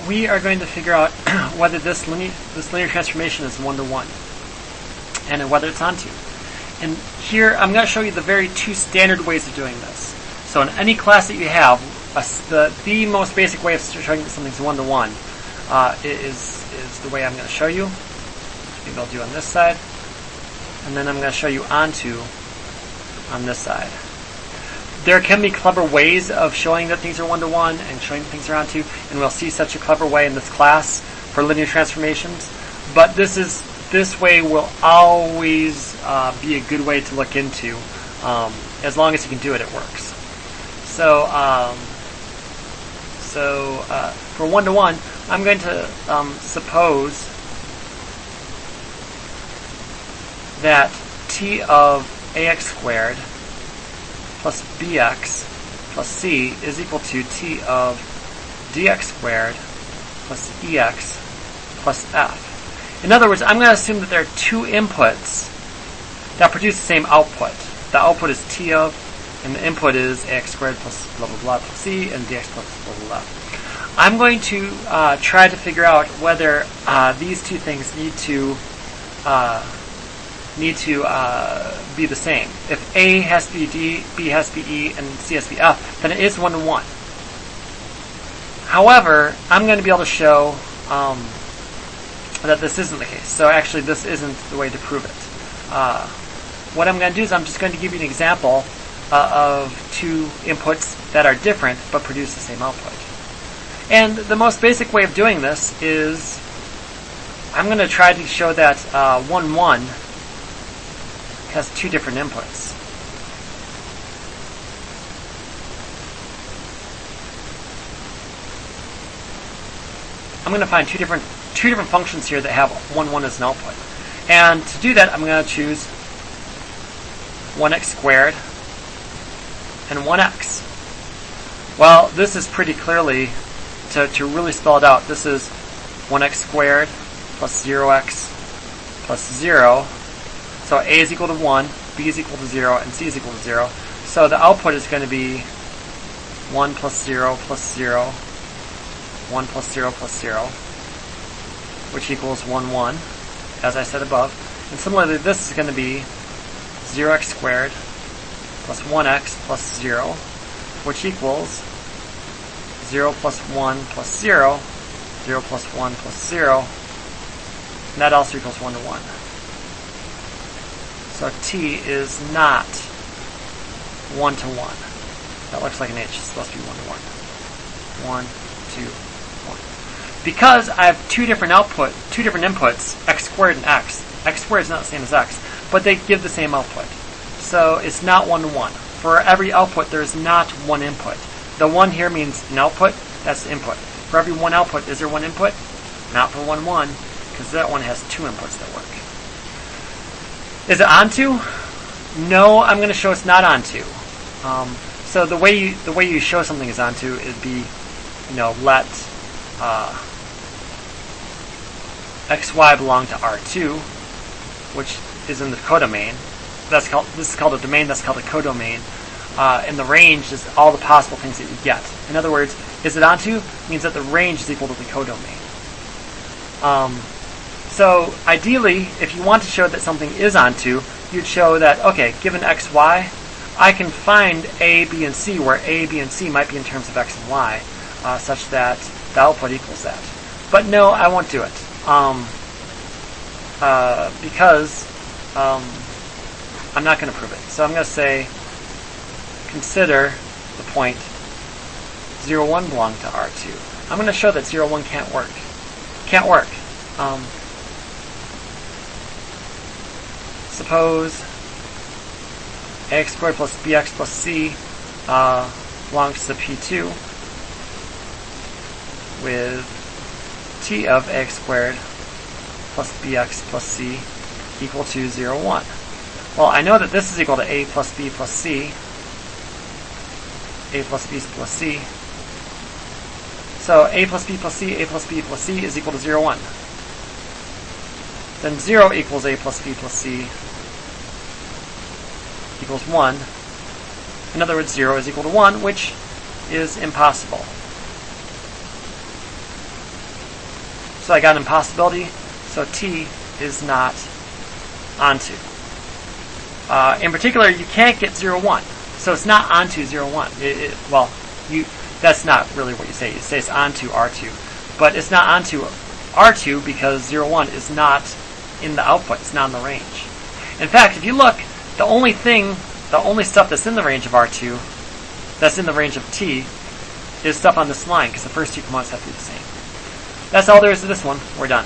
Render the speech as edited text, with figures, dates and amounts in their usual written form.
we are going to figure out whether this linear transformation is one-to-one and whether it's onto. And here I'm going to show you the very two standard ways of doing this. So in any class that you have, the most basic way of showing that something's one-to-one is the way I'm going to show you. Maybe I'll do on this side. And then I'm going to show you onto on this side. There can be clever ways of showing that things are one-to-one and showing that things are onto, and we'll see such a clever way in this class for linear transformations. But this way will always be a good way to look into. As long as you can do it, it works. So for one-to-one, I'm going to suppose that t of ax squared plus bx plus c is equal to t of dx squared plus ex plus f. In other words, I'm going to assume that there are two inputs that produce the same output. The output is t of, and the input is ax squared plus blah blah blah plus c and dx plus blah blah blah. I'm going to try to figure out whether these two things need to be the same. If A has to be D, B has to be E, and C has to be F, then it is one-to-one. However, I'm going to be able to show that this isn't the case. So actually, this isn't the way to prove it. What I'm going to do is I'm just going to give you an example of two inputs that are different but produce the same output. And the most basic way of doing this is I'm going to try to show that 1, 1 has two different inputs. I'm going to find two different functions here that have 1, 1 as an output. And to do that, I'm going to choose 1x squared and 1x. Well, this is pretty clearly, to really spell it out, this is 1x squared plus 0x plus 0. So A is equal to 1, B is equal to 0, and C is equal to 0. So the output is going to be 1 plus 0 plus 0, 1 plus 0 plus 0, which equals 1, 1, as I said above. And similarly, this is going to be 0x squared plus 1x plus 0, which equals 0 plus 1 plus 0, 0 plus 1 plus 0, and that also equals 1 to 1. So t is not 1 to 1. That looks like an H. It's supposed to be 1 to 1. 1, 2, 1. Because I have two different inputs, x squared and x. X squared is not the same as x, but they give the same output. So it's not 1 to 1. For every output, there is not one input. The 1 here means an output. That's the input. For every one output, is there one input? Not for 1, 1, because that one has two inputs that work. Is it onto? No, I'm going to show it's not onto. So the way you show something is onto is be, let xy belong to R2, which is in the codomain. This is called a domain. That's called a codomain. And the range is all the possible things that you get. In other words, is it onto? Means that the range is equal to the codomain. So ideally, if you want to show that something is onto, you'd show that, okay, given x, y, I can find A, B, and C, where A, B, and C might be in terms of x and y, such that the output equals that. But no, I won't do it. Because I'm not going to prove it. So I'm going to say, consider the point 0, 1 belong to R2. I'm going to show that 0, 1 can't work. Can't work. Suppose ax squared plus bx plus c belongs to P2 with t of ax squared plus bx plus c equal to 0, 1. Well, I know that this is equal to a plus b plus c. A plus b plus c. So a plus b plus c, a plus b plus c is equal to 0, 1. Then 0 equals a plus b plus c equals 1. In other words, 0 is equal to 1, which is impossible. So I got an impossibility. So T is not onto. In particular, you can't get 0, 1. So it's not onto 0, 1. That's not really what you say. You say it's onto R2. But it's not onto R2 because 0, 1 is not in the output. It's not in the range. In fact, if you look, the only stuff that's in the range of R2, that's in the range of T, is stuff on this line, because the first two commands have to be the same. That's all there is to this one. We're done.